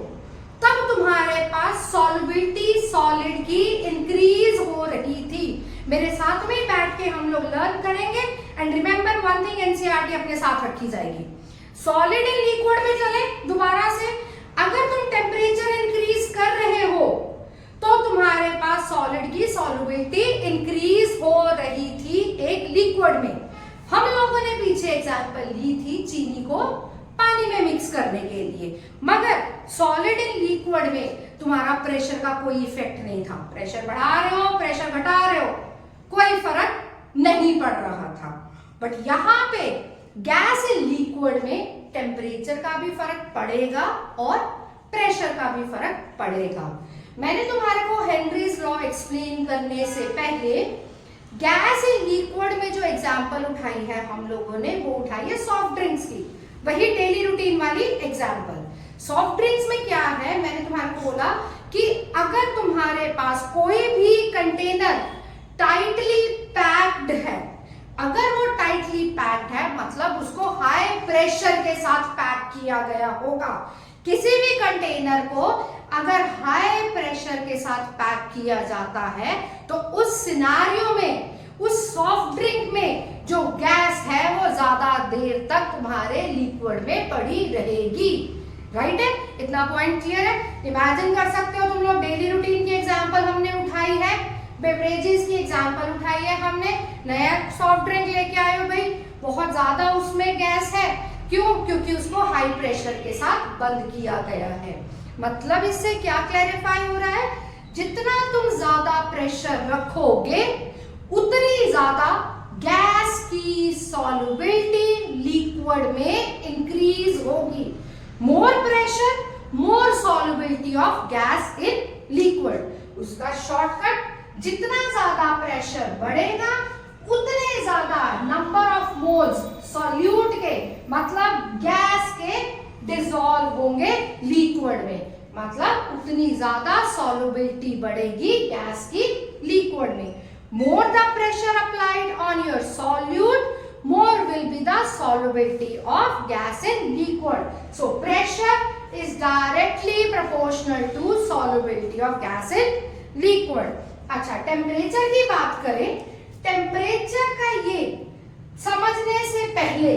तब तुम्हारे पास सॉल्युबिलिटी सॉलिड की इंक्रीज हो रही थी। मेरे साथ में बैठ के हम लोग लर्न करेंगे and remember one thing, NCERT अपने साथ रखी जाएगी। सॉलिड इन लिक्विड में चले दोबारा से, अगर तुम टेम्परेचर इंक्रीज कर रहे हो तो तुम्हारे पास सॉलिड की सॉल्युबिलिटी इंक्रीज हो रही थी एक लिक्विड में। हम लोगों ने पीछे एग्जांपल ली थी चीनी को पानी में मिक्स करने के लिए, मगर सॉलिड इन लिक्विड में तुम्हारा प्रेशर का कोई इफेक्ट नहीं था। प्रेशर बढ़ा रहे हो, प्रेशर घटा रहे हो, कोई फर्क नहीं पड़ रहा था। बट यहाँ पे गैस इन लिक्विड में टेम्परेचर का भी फर्क पड़ेगा और प्रेशर का भी फर्क पड़ेगा। मैंने तुम्हारे को हेनरीज लॉ एक्सप्लेन करने से पहले गैस इन लिक्विड में जो एग्जांपल उठाई है हम लोगों ने, वो उठाई है सॉफ्ट ड्रिंक्स की, वही डेली रूटीन वाली एग्जांपल। सॉफ्ट ड्रिंक्स में क्या है, मैंने तुम्हारे को बोला कि अगर तुम्हारे पास कोई भी कंटेनर टाइटली पैक्ड है, अगर वो टाइटली पैक्ड है मतलब उसको हाई प्रेशर के साथ पैक किया गया होगा। किसी भी कंटेनर को अगर हाई प्रेशर के साथ पैक किया जाता है तो उस सिनारियो में उस सॉफ्ट ड्रिंक में जो गैस है वो ज्यादा देर तक तुम्हारे लिक्विड में पड़ी रहेगी। राइट है, इतना पॉइंट क्लियर है। इमेजिन कर सकते हो तुम लोग, डेली रूटीन की एग्जांपल हमने उठाई है, बेवरेजेस की एग्जांपल उठाई है हमने, नया सॉफ्ट ड्रिंक लेके आए हो भाई, बहुत ज्यादा उसमें गैस है, क्यों? क्योंकि उसको हाई प्रेशर के साथ बंद किया गया है। मतलब इससे क्या क्लैरिफाई हो रहा है, जितना तुम ज्यादा प्रेशर रखोगे उतनी ज्यादा गैस की सॉल्युबिलिटी लिक्विड में इंक्रीज होगी। More pressure more solubility of gas in liquid. उसका शॉर्टकट, जितना ज्यादा प्रेशर बढ़ेगा उतने ज्यादा नंबर ऑफ मोल्स सॉल्यूट के, मतलब गैस के, डिसॉल्व होंगे लिक्विड में, मतलब उतनी ज्यादा सॉल्युबिलिटी बढ़ेगी गैस की लिक्विड में। More the pressure applied on your solute, more will be the solubility of gas in liquid. So pressure is directly proportional to solubility of gas in liquid. अच्छा, temperature की बात करें, temperature का ये समझने से पहले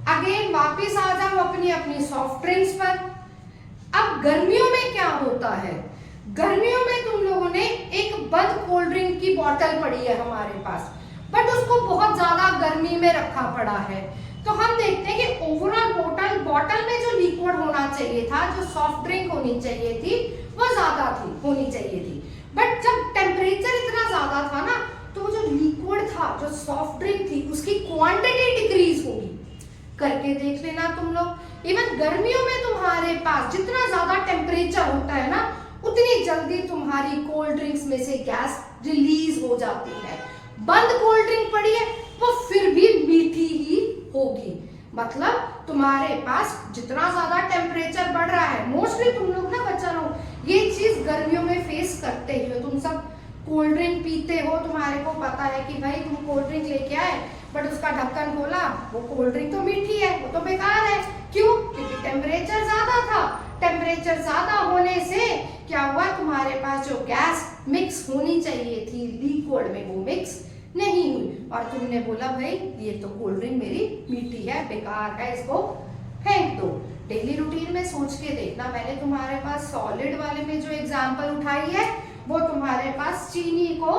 अगेन वापस आ जाओ अपनी अपनी सॉफ्ट ड्रिंक्स पर। अब गर्मियों में क्या होता है, गर्मियों में तुम लोगों ने एक बंद कोल्ड ड्रिंक की बोतल पड़ी है हमारे पास, बट उसको बहुत ज्यादा गर्मी में रखा पड़ा है, तो हम देखते हैं कि ओवरऑल बॉटल में जो लिक्विड होना चाहिए था, जो सॉफ्ट ड्रिंक होनी चाहिए थी, वो ज्यादा होनी चाहिए थी। बट जब टेम्परेचर इतना ज्यादा था ना, तो वो जो लिक्विड था, जो सॉफ्ट ड्रिंक थी, उसकी क्वांटिटी डिक्रीज होगी। करके देख लेना तुम लोग। इवन गर्मियों में तुम्हारे पास जितना ज्यादा टेम्परेचर होता है ना, उतनी जल्दी तुम्हारी कोल्ड ड्रिंक्स में से गैस रिलीज हो जाती है। बंद कोल्ड ड्रिंक पड़ी है वो फिर भी मीठी ही होगी। मतलब तुम्हारे पास जितना ज्यादा टेम्परेचर बढ़ रहा है, मोस्टली तुम लोग ना बच्चा लोग ये चीज गर्मियों में फेस करते ही हो। तुम सब कोल्ड ड्रिंक पीते हो, तुम्हारे को पता है कि भाई तुम कोल्ड ड्रिंक लेके आए, बट उसका ढक्कन खोला, वो कोल्ड ड्रिंक तो मीठी है, वो तो बेकार है। क्यों? क्योंकि टेम्परेचर ज्यादा था। टेम्परेचर ज्यादा होने से क्या हुआ, तुम्हारे पास जो गैस मिक्स होनी चाहिए थी लिक्विड में, वो मिक्स नहीं हुई, और तुमने बोला भाई ये तो कोल्ड ड्रिंक मेरी मीठी है, बेकार है, इसको फेंक दो। डेली रूटीन में सोच के देखना, मैंने तुम्हारे पास सॉलिड वाले में जो एग्जांपल उठाई है, वो तुम्हारे पास चीनी को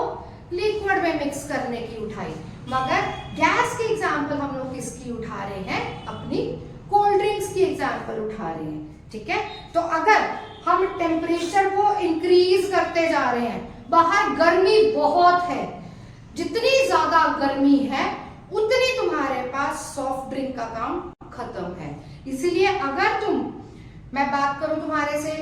लिक्विड में मिक्स करने की उठाई, मगर गैस की एग्जांपल हम लोग किसकी उठा रहे हैं, अपनी कोल्ड ड्रिंक्स की एग्जांपल उठा रहे हैं। ठीक है, तो अगर हम टेम्परेचर को इंक्रीज करते जा रहे हैं, बाहर गर्मी बहुत है, जितनी ज्यादा गर्मी है उतनी तुम्हारे पास सॉफ्ट ड्रिंक का काम खत्म है। इसीलिए अगर मैं बात करूं तुम्हारे से,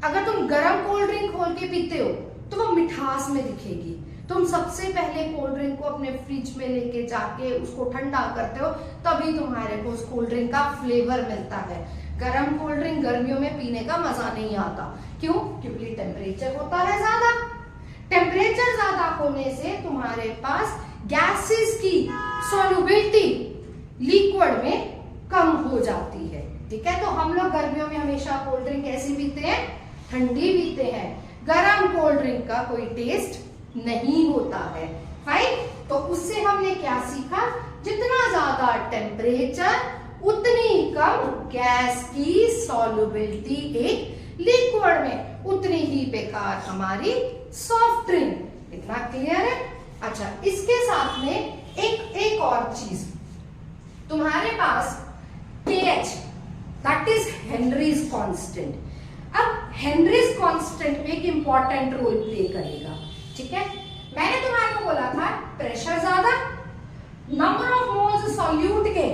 अगर तुम गर्म कोल्ड ड्रिंक खोल के पीते हो तो वो मिठास में दिखेगी। तुम सबसे पहले कोल्ड ड्रिंक को अपने फ्रिज में लेके जाके उसको ठंडा करते हो, तभी तुम्हारे को उस कोल्ड ड्रिंक का फ्लेवर मिलता है। गर्म कोल्ड ड्रिंक गर्मियों में पीने का मजा नहीं आता। क्यों? क्योंकि टेम्परेचर होता है ज्यादा। टेम्परेचर ज्यादा होने से तुम्हारे पास गैसेस की सॉल्युबिलिटी लिक्विड में कम हो जाती है। ठीक है, तो हम लोग गर्मियों में हमेशा कोल्ड ड्रिंक कैसी पीते हैं, ठंडी पीते हैं। गरम कोल्ड ड्रिंक का कोई टेस्ट नहीं होता है। फाइन, तो उससे हमने क्या सीखा, जितना ज्यादा टेम्परेचर उतनी कम गैस की सॉल्युबिलिटी एक लिक्विड में, उतनी ही बेकार हमारी सॉफ्ट ड्रिंक। इतना क्लियर है? अच्छा, इसके साथ में एक और चीज, तुम्हारे पास pH, that is Henrys constant. अब हेनरीज कांस्टेंट में एक इंपॉर्टेंट रोल प्ले करेगा। ठीक है, मैंने तुम्हारे को बोला था प्रेशर ज्यादा, नंबर ऑफ मोल्स सॉल्यूट के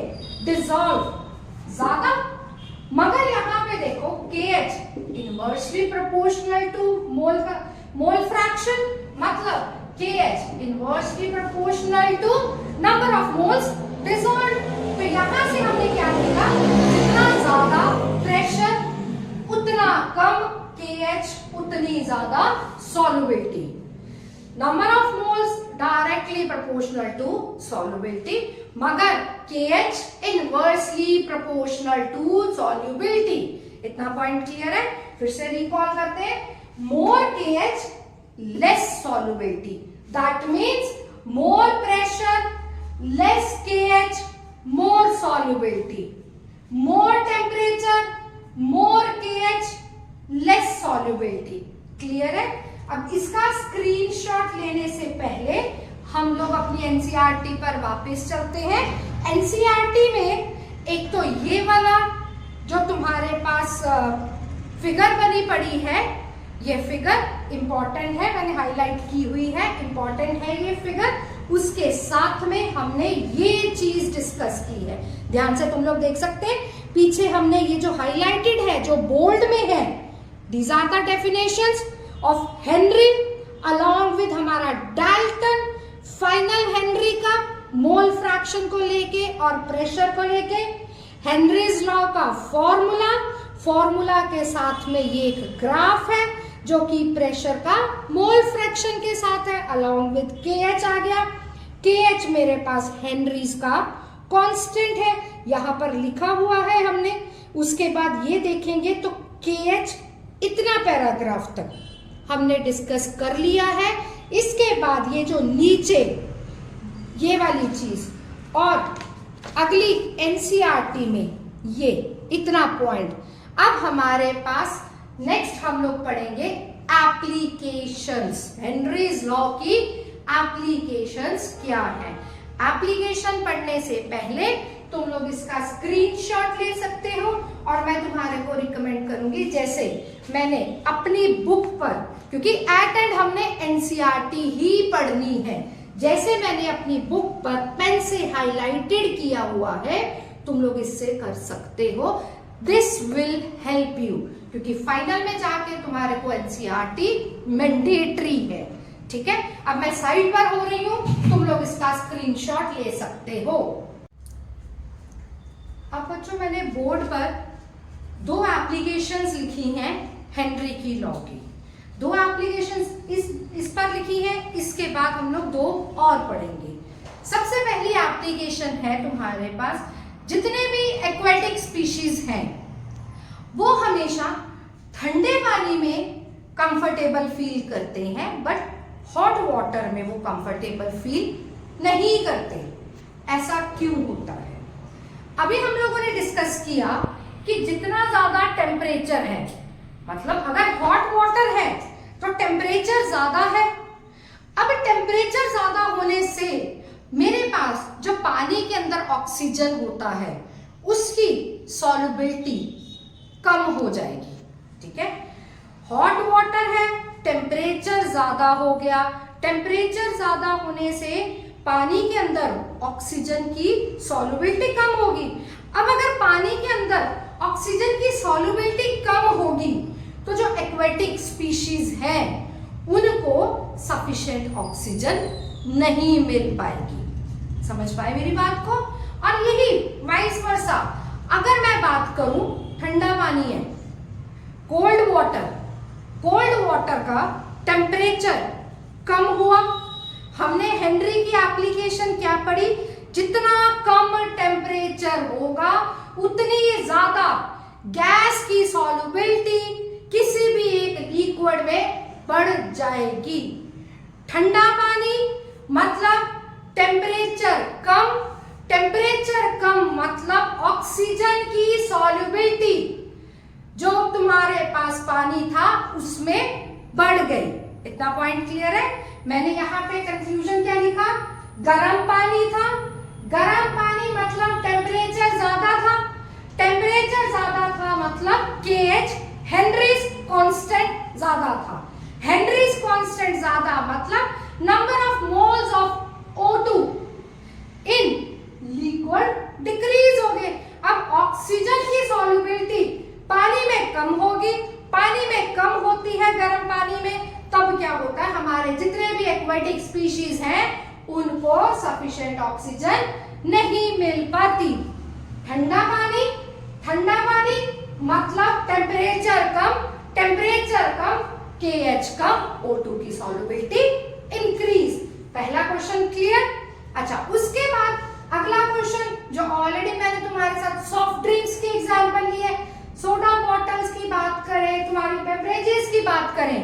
डिसॉल्व ज्यादा, मगर यहाँ पे देखो KH inversely proportional to mole fraction, मतलब KH inversely proportional to number of moles dissolve. तो यहाँ से हमने क्या देखा, जितना ज्यादा प्रेशर उतना कम KH, उतनी ज्यादा solubility. Number of moles directly proportional to solubility, मगर KH inversely proportional to solubility. इतना पॉइंट क्लियर है? फिर से रिकॉल करते हैं, more KH less solubility, that means more pressure, less KH, more solubility. More temperature, more KH, less solubility. Clear है? अब इसका स्क्रीनशॉट लेने से पहले हम लोग अपनी एनसीईआरटी पर वापस चलते हैं। एनसीईआरटी में एक तो ये वाला जो तुम्हारे पास फिगर बनी पड़ी है, ये फिगर इंपॉर्टेंट है, मैंने हाईलाइट की हुई है, इंपॉर्टेंट है ये फिगर। उसके साथ में हमने ये चीज डिस्कस की है, ध्यान से तुम लोग देख सकते हैं। पीछे हमने ये जो हाईलाइटेड है, जो बोल्ड में है, these are the definitions of Henry along with हमारा डाल्टन फाइनल हेनरी का मोल फ्रैक्शन को लेके और प्रेशर को लेके, हेनरीज लॉ का फॉर्मूला के साथ में ये एक ग्राफ है जो कि प्रेशर का मोल फ्रैक्शन के साथ है, अलॉन्ग विद KH आ गया। KH मेरे पास हेनरीज का कांस्टेंट है, यहां पर लिखा हुआ है हमने। उसके बाद ये देखेंगे तो KH इतना पैराग्राफ तक हमने डिस्कस कर लिया है। इसके बाद ये जो नीचे ये वाली चीज और अगली एनसीईआरटी में ये इतना पॉइंट। अब हमारे पास नेक्स्ट हम लोग पढ़ेंगे एप्लीकेशंस, हेनरीज लॉ की एप्लीकेशंस क्या है। एप्लीकेशन पढ़ने से पहले तुम लोग इसका स्क्रीनशॉट ले सकते हो और मैं तुम्हारे को रिकमेंड करूंगी, जैसे मैंने अपनी बुक पर, क्योंकि एट एंड हमने एनसीईआरटी ही पढ़नी है, जैसे मैंने अपनी बुक पर पेन से हाईलाइटेड किया हुआ है, तुम लोग इससे कर सकते हो। दिस विल हेल्प यू, क्योंकि फाइनल में जाके तुम्हारे को एनसीईआरटी मैंडेटरी है। ठीक है, अब मैं साइड पर हो रही हूं, तुम लोग इसका स्क्रीनशॉट ले सकते हो। अब बच्चों मैंने बोर्ड पर 2 एप्लीकेशंस लिखी हैं हेनरी की लॉ की। 2 एप्लीकेशंस इस पर लिखी है, इसके बाद हम लोग 2 और पढ़ेंगे। सबसे पहली एप्लीकेशन है तुम्हारे पास, जितने भी एक्वेटिक स्पीशीज हैं वो हमेशा ठंडे पानी में कंफर्टेबल फील करते हैं, बट हॉट वाटर में वो कंफर्टेबल फील नहीं करते। ऐसा क्यों होता है? अभी हम लोगों ने डिस्कस किया कि जितना ज्यादा टेम्परेचर है, मतलब अगर हॉट वाटर है तो टेम्परेचर ज्यादा है। अब टेम्परेचर ज्यादा होने से मेरे पास जो पानी के अंदर ऑक्सीजन होता है उसकी सॉल्युबिलिटी कम हो जाएगी। ठीक है, हॉट वाटर है, टेम्परेचर ज्यादा हो गया, टेम्परेचर ज्यादा होने से पानी के अंदर ऑक्सीजन की सॉल्युबिलिटी कम होगी। अब अगर पानी के अंदर ऑक्सीजन की सॉल्युबिलिटी कम होगी तो जो एक्वेटिक स्पीशीज हैं उनको सफिशिएंट ऑक्सीजन नहीं मिल पाएगी। समझ पाए मेरी बात को? और यही वाइस वर्सा, अगर मैं बात करूं ठंडा पानी है, कोल्ड वाटर का टेम्परेचर कम हुआ, हमने हेनरी की एप्लीकेशन क्या पढ़ी, जितना कम टेम्परेचर होगा उतनी ज्यादा गैस की सॉल्युबिलिटी किसी भी एक लिक्विड में बढ़ जाएगी। ठंडा पानी मतलब टेम्परेचर कम मतलब ऑक्सीजन की सॉल्युबिलिटी जो तुम्हारे पास पानी था उसमें बढ़ गई। इतना पॉइंट क्लियर है? मैंने यहाँ पे कंफ्यूजन क्या लिखा, गर्म पानी था, गर्म पानी मतलब टेम्परेचर ज्यादा था, टेम्परेचर ज्यादा था मतलब KH हेनरीज कांस्टेंट ज्यादा था, हेनरीज कांस्टेंट ज्यादा मतलब number of moles of O2 in liquid decrease हो गए। अब ऑक्सीजन की सॉल्युबिलिटी पानी में कम होगी, पानी में कम होती है गर्म पानी में, तब क्या होता है, हमारे जितने भी एक्वेटिक स्पीशीज हैं उनको सफिशिएंट ऑक्सीजन नहीं मिल पाती। ठंडा पानी मतलब टेम्परेचर कम KH कम, O2 की सॉल्युबिलिटी इंक्रीज। पहला क्वेश्चन क्लियर? अच्छा, उसके बाद अगला क्वेश्चन जो ऑलरेडी मैंने तुम्हारे साथ सॉफ्ट ड्रिंक्स की एग्जांपल ली है, सोडा बॉटल्स की बात करें, तुम्हारी बेवरेजेस की बात करें,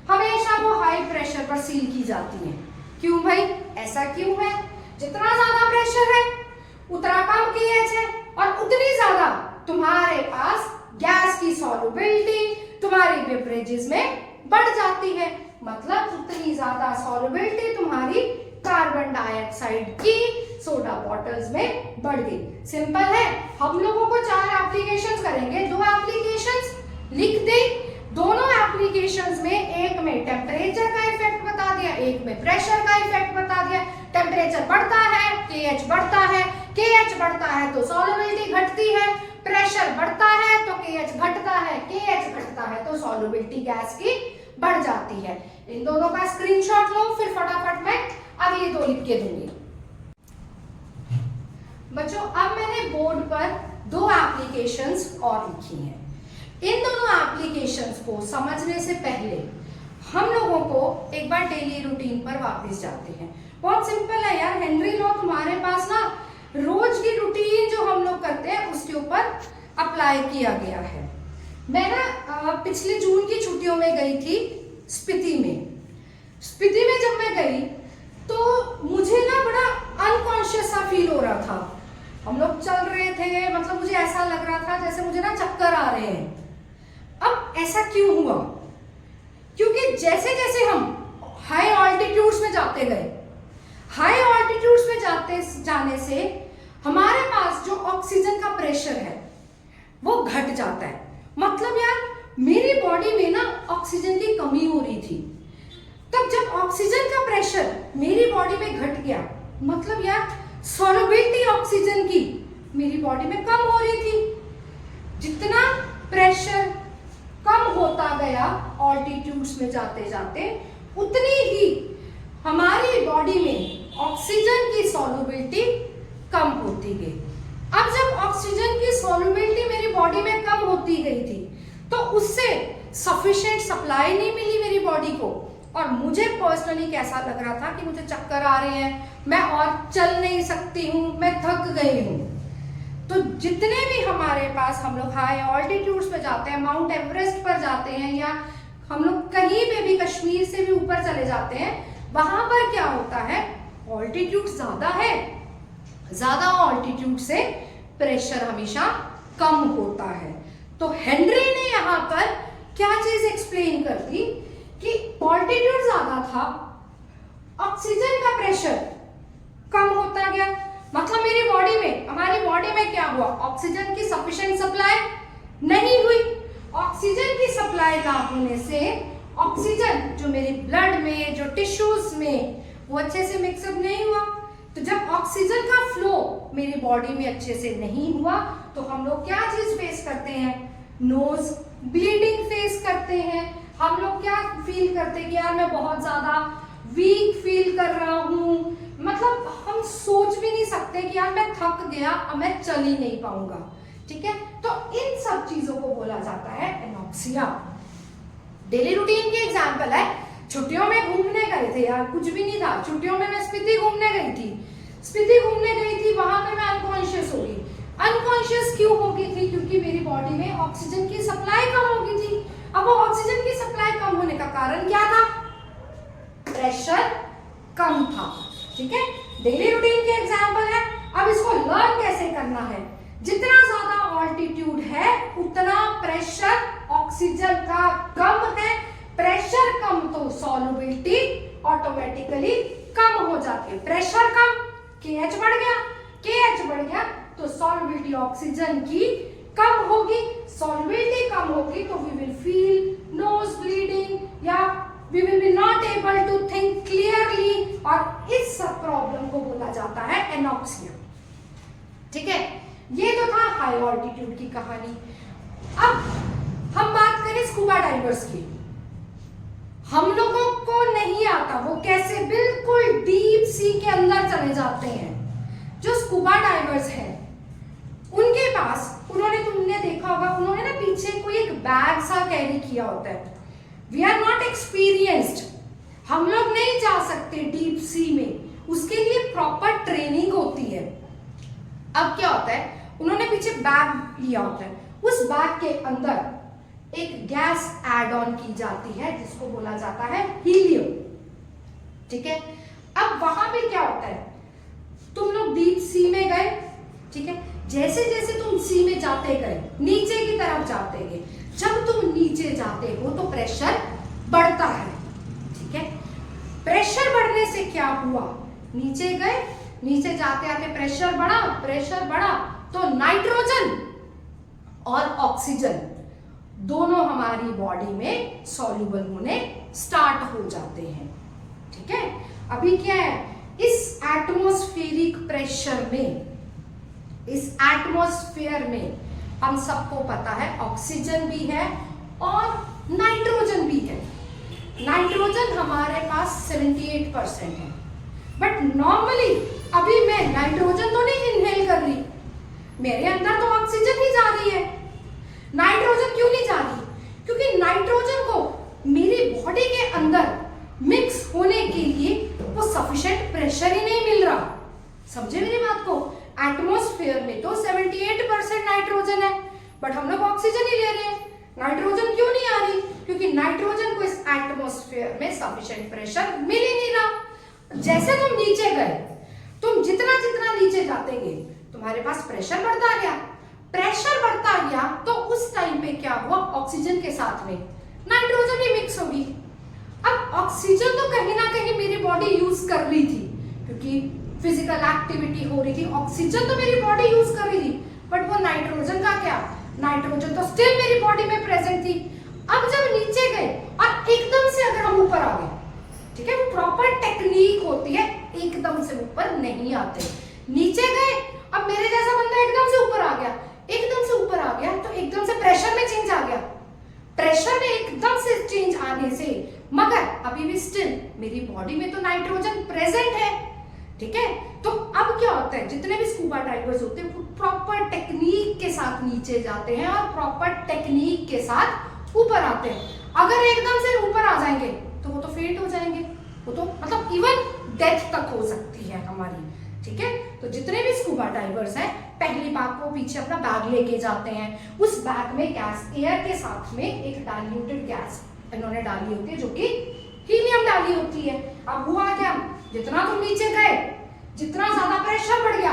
हमेशा वो हाई प्रेशर पर सील की जाती है। क्यों भाई? ऐसा क्यों है? जितना ज्यादा प्रेशर है उतना कम KH है और उतनी ज्यादा तुम्हारे पास गैस की सॉल्युबिलिटी तुम्हारी बेवरेजेस में बढ़ जाती है। मतलब उतनी ज्यादा सॉल्युबिलिटी तुम्हारी कार्बन डाइऑक्साइड की सोडा बॉटल्स में बढ़ गई। सिंपल है। हम लोगों को 4 एप्लीकेशंस करेंगे, 2 एप्लीकेशंस लिख दे। दोनों एप्लीकेशंस में एक में टेम्परेचर का इफेक्ट बता दिया, एक में प्रेशर का इफेक्ट बता दिया। टेम्परेचर बढ़ता है KH बढ़ता है, KH बढ़ता है तो सॉल्युबिलिटी घटती है, प्रेशर बढ़ता है तो KH घटता है, KH घटता है तो सॉल्युबिलिटी गैस की बढ़ जाती है। इन दोनों का स्क्रीनशॉट लो, फिर फटाफट मैं अगली 2 लिख के दूंगी। बच्चों अब मैंने बोर्ड पर 2 एप्लीकेशंस और लिखी हैं। इन दोनों एप्लीकेशंस को समझने से पहले हम लोगों को एक बार डेली रूटीन पर वापस जाते हैं। बहुत सिंपल है यार, हेनरी लॉ तुम्हारे पास ना रोज की रूटीन जो हम लोग करते हैं उसके ऊपर अप्लाई किया गया है। मैं ना पिछले जून की छुट्टियों में गई थी स्पीति में। स्पीति में जब मैं गई तो मुझे ना बड़ा अनकॉन्शियस सा फील हो रहा था। हम लोग चल रहे थे, मतलब मुझे ऐसा लग रहा था जैसे मुझे ना चक्कर आ रहे हैं। अब ऐसा क्यों हुआ? क्योंकि जैसे जैसे हम हाई ऑल्टीट्यूड्स में जाते गए, हाई ऑल्टीट्यूड्स में जाने से हमारे पास जो ऑक्सीजन का प्रेशर है वो घट जाता है। मतलब यार मेरी बॉडी में ना ऑक्सीजन की कमी हो रही थी। तब जब ऑक्सीजन का प्रेशर मेरी बॉडी में घट गया, मतलब यार सॉल्युबिलिटी ऑक्सीजन की मेरी बॉडी में कम हो रही थी। जितना प्रेशर कम होता गया ऑल्टीट्यूड्स में जाते जाते, उतनी ही हमारी बॉडी में ऑक्सीजन की सॉल्युबिलिटी कम होती गई। अब जब ऑक्सीजन की सॉल्युबिलिटी मेरी बॉडी में कम होती गई थी तो उससे सफिशिएंट सप्लाई नहीं मिली मेरी बॉडी को, और मुझे पर्सनली कैसा लग रहा था कि मुझे चक्कर आ रहे हैं, मैं और चल नहीं सकती हूँ, मैं थक गई हूँ। तो जितने भी हमारे पास हम लोग हाई ऑल्टीट्यूड्स पे जाते हैं, माउंट एवरेस्ट पर जाते हैं, या हम लोग कहीं पे भी कश्मीर से भी ऊपर चले जाते हैं, वहां पर क्या होता है, ऑल्टीट्यूड ज्यादा है, ज्यादा ऑल्टीट्यूड से प्रेशर हमेशा कम होता है। तो हेनरी ने यहाँ पर क्या चीज एक्सप्लेन कर दी कि ऑल्टीट्यूड ज्यादा था, ऑक्सीजन का प्रेशर कम होता गया। मतलब मेरी बॉडी में, हमारी बॉडी में क्या हुआ, ऑक्सीजन की सफिशिएंट सप्लाई नहीं हुई। ऑक्सीजन की सप्लाई ना होने से ऑक्सीजन जो मेरे ब्लड में, जो टिश्यूज में, वो अच्छे से मिक्सअप नहीं हुआ। तो जब ऑक्सीजन का फ्लो मेरी बॉडी में अच्छे से नहीं हुआ तो हम लोग क्या चीज फेस करते हैं, नोज ब्लीडिंग फेस करते हैं। हम लोग क्या फील करते हैं कि यार मैं बहुत ज्यादा वीक फील कर रहा हूँ, मतलब हम सोच भी नहीं सकते कि यार मैं थक गया, अब मैं चल ही नहीं पाऊंगा। ठीक है, तो इन सब चीजों को बोला जाता है एनॉक्सिया। डेली रूटीन की एग्जांपल है, छुट्टियों में घूमने गए थे यार, कुछ भी नहीं था, छुट्टियों में मैं स्पीति घूमने गई थी। स्पीति घूमने गई थी, वहां पे मैं अनकॉन्शियस हो गई। अनकॉन्शियस क्यों हो गई थी? क्योंकि मेरी बॉडी में ऑक्सीजन की सप्लाई कम हो गई थी। अब वो ऑक्सीजन की सप्लाई कम होने का कारण क्या था? प्रेशर कम था। ठीक है, डेली रूटीन की एग्जांपल है। अब इसको लर्न कैसे करना है, जितना ज्यादा ऑल्टीट्यूड है उतना प्रेशर ऑक्सीजन का कम है, प्रेशर कम तो सॉल्युबिलिटी ऑटोमेटिकली कम हो जाती है। प्रेशर कम, KH बढ़ गया, KH बढ़ गया तो सॉल्युबिलिटी ऑक्सीजन की कम होगी, सॉल्युबिलिटी कम होगी तो we will feel nose bleeding या we will be not able to think clearly, और इस सब प्रॉब्लम को बोला जाता है एनॉक्सिया। ठीक है, ये तो था हाई ऑल्टीट्यूड की कहानी। अब हम बात करें स्कूबा डाइवर्स की। हम लोगों को नहीं आता वो कैसे बिल्कुल डीप सी के अंदर चले जाते हैं। जो स्कूबा डाइवर्स हैं उनके पास, तुमने देखा होगा, उन्होंने ना पीछे कोई एक बैग सा कैरी किया होता है। वी आर नॉट एक्सपीरियंस्ड, हम लोग नहीं जा सकते डीप सी में, उसके लिए प्रॉपर ट्रेनिंग होती है। अब क्या होता है, उन्होंने पीछे बैग लिया होता है, उस बैग के अंदर एक गैस ऐड ऑन की जाती है जिसको बोला जाता है हीलियम। ठीक है, अब वहां पे क्या होता है, तुम लोग डीप सी में गए, ठीक है, जैसे जैसे तुम सी में जाते गए, नीचे की तरफ जाते गए, जब तुम नीचे जाते हो तो प्रेशर बढ़ता है, ठीक है। प्रेशर बढ़ने से क्या हुआ, नीचे गए, नीचे जाते आते प्रेशर बढ़ा तो नाइट्रोजन और ऑक्सीजन दोनों हमारी बॉडी में सॉल्युबल होने स्टार्ट हो जाते हैं, ठीक है। अभी क्या है, इस एटमॉस्फेरिक प्रेशर में, इस एटमॉस्फेयर में हम सबको पता है ऑक्सीजन भी है और नाइट्रोजन भी है। नाइट्रोजन हमारे पास 78% है, बट नॉर्मली अभी मैं नाइट्रोजन तो नहीं इनहेल कर रही, मेरे अंदर तो ऑक्सीजन ही जा रही है। नाइट्रोजन क्यों नहीं जा रही, क्योंकि नाइट्रोजन को मेरी बॉडी के अंदर मिक्स होने के लिए वो सफिशिएंट प्रेशर ही नहीं मिल रहा। समझे मेरी बात को, एटमॉस्फेयर में तो 78% नाइट्रोजन है, बट हम लोग ऑक्सीजन ही ले रहे हैं। नाइट्रोजन क्यों नहीं आ रही, क्योंकि नाइट्रोजन को इस एटमॉस्फेयर में सफिशिएंट प्रेशर मिल ही नहीं रहा। जैसे तुम नीचे गए, तुम जितना जितना नीचे जाते गए तुम्हारे पास प्रेशर बढ़ता गया, प्रेशर बढ़ता गया तो उस टाइम पे क्या हुआ, ऑक्सीजन के साथ में नाइट्रोजन भी मिक्स होगी। अब ऑक्सीजन तो कहीं ना कहीं मेरी बॉडी यूज कर रही थी, क्योंकि फिजिकल एक्टिविटी हो रही थी, ऑक्सीजन तो मेरी बॉडी यूज कर रही थी, बट वो नाइट्रोजन का क्या, नाइट्रोजन तो स्टिल मेरी बॉडी में प्रेजेंट थी। अब जब नीचे गए और एकदम से अगर हम ऊपर आ गए, ठीक है, वो प्रॉपर टेक्निक होती है, एकदम से ऊपर नहीं आते। नीचे गए, अब मेरे जैसा बंदा एकदम से ऊपर आ गया, एकदम से ऊपर आ गया तो एकदम से प्रेशर में चेंज आ गया, प्रेशर में एकदम से चेंज आने से, मगर अभी भी स्टिल मेरी बॉडी में तो नाइट्रोजन प्रेजेंट है, ठीक है। तो अब क्या होता है, जितने भी स्कूबा डाइवर्स होते हैं वो प्रॉपर टेक्निक के साथ नीचे जाते हैं और प्रॉपर टेक्निक के साथ ऊपर आते हैं। अगर एकदम से ऊपर आ जाएंगे तो वो तो फेट हो जाएंगे, वो तो मतलब इवन डेथ तक हो सकती है हमारी, ठीक है। तो जितने भी स्कूबा डाइवर्स हैं, पहली बात वो पीछे अपना बैग लेके जाते हैं, उस बैग में गैस, एयर के साथ में एक डाइल्यूटेड गैस इन्होंने डाली होती है, जो कि हीलियम डाली होती है। अब हुआ क्या, जितना तुम नीचे गए, जितना ज्यादा प्रेशर बढ़ गया,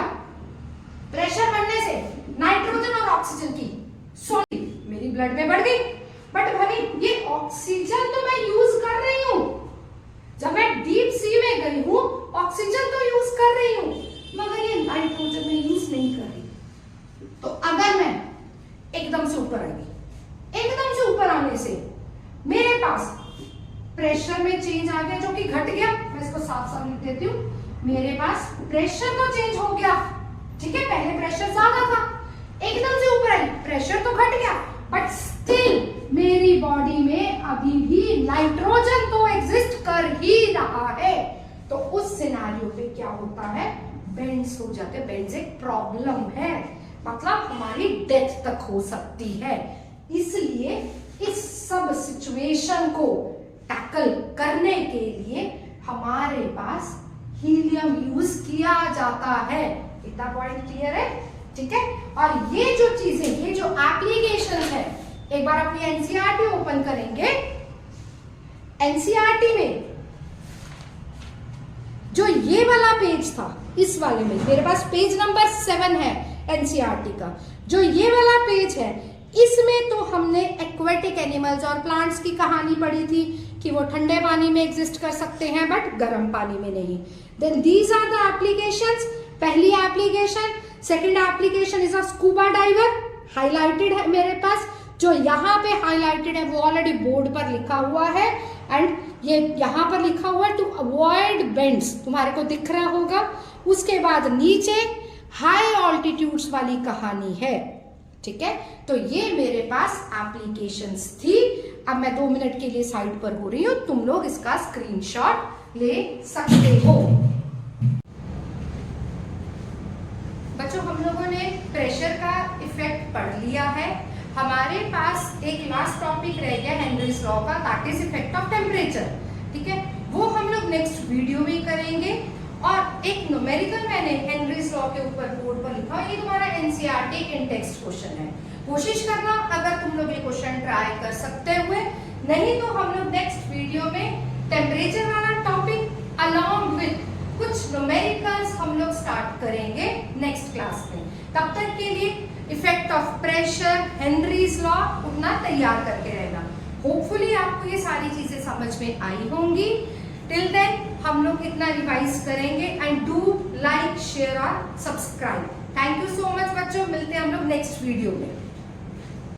प्रेशर बढ़ने से नाइट्रोजन और ऑक्सीजन की सॉरी मेरी ब्लड में बढ़ गई, बट भाई ये ऑक्सीजन तो मैं यूज कर रही हूं, जब मैं डीप सी में गई हूं ऑक्सीजन तो यूज कर रही हूं, मगर ये नाइट्रोजन में यूज नहीं कर रही। तो अगर मैं एकदम से ऊपर आ गई, एकदम से ऊपर आने से मेरे पास प्रेशर में चेंज आ गया, जो कि घट गया, मैं इसको साफ साफ लिख देती हूँ, मेरे पास प्रेशर तो चेंज हो गया, ठीक है, पहले प्रेशर ज्यादा था, एकदम से ऊपर आई, प्रेशर तो घट गया, बट स्टिल मेरी बॉडी में अभी भी नाइट्रोजन तो एग्जिस्ट कर ही रहा है। तो उस सिनेरियो पे क्या होता है, बेंड्स हो जाते हैं, बेंड्स एक प्रॉब्लम है, मतलब हमारी डेथ तक हो सकती है। इसलिए इस सब सिचुएशन को टैकल करने के लिए हमारे पास हीलियम यूज किया जाता है। इतना पॉइंट क्लियर है, ठीक है। और ये जो चीजें, ये जो एप्लीकेशन है, एक बार अपनी एनसीईआरटी ओपन करेंगे, एनसीईआरटी में जो ये वाला पेज था, इस वाले में मेरे पास पेज नंबर 7 है एनसीईआरटी का, जो ये वाला पेज है, इसमें तो हमने एक्वेटिक एनिमल्स और प्लांट्स की कहानी पढ़ी थी कि वो ठंडे पानी में एग्जिस्ट कर सकते हैं बट गर्म पानी में नहीं। Then these are the applications. पहली application, second application is a scuba diver, highlighted है मेरे पास, जो यहाँ पे हाईलाइटेड है वो ऑलरेडी बोर्ड पर लिखा हुआ है, एंड ये यहाँ पर लिखा हुआ है टू अवॉइड बेंड्स, तुम्हारे को दिख रहा होगा। उसके बाद नीचे हाई ऑल्टीट्यूड्स वाली कहानी है, ठीक है। तो ये मेरे पास एप्लीकेशंस थी। अब मैं 2 मिनट के लिए साइड पर हो रही हूँ, तुम लोग इसका स्क्रीनशॉट ले सकते हो। बच्चों, हम लोगों ने प्रेशर का इफेक्ट पढ़ लिया है। हमारे पास एक लास्ट टॉपिक रह गया हेनरीज लॉ का, that is effect of temperature, ठीक है। वो हम लोग नेक्स्ट वीडियो में करेंगे। और एक न्यूमेरिकल मैंने हेनरीज लॉ के ऊपर बोर्ड पर लिखा, ये तुम्हारा एनसीईआरटी इन टेक्स्ट क्वेश्चन है। कोशिश करना अगर तुम लोग ये क्वेश्चन ट्राई कर सकते हुए, नहीं तो हम लोग नेक्स्ट वीडियो में टेम्परेचर वाला टॉपिक अलॉन्ग विद कुछ न्यूमेरिकल्स हम लोग स्टार्ट करेंगे नेक्स्ट क्लास में। तब तक के लिए effect of pressure, Henry's law उतना तैयार करके रहना। होपफुली आपको ये सारी चीजें समझ में आई होंगी। टिल देन हम लोग इतना रिवाइज करेंगे एंड डू लाइक, शेयर और subscribe. Thank you so much बच्चों, मिलते हैं हम लोग नेक्स्ट वीडियो में।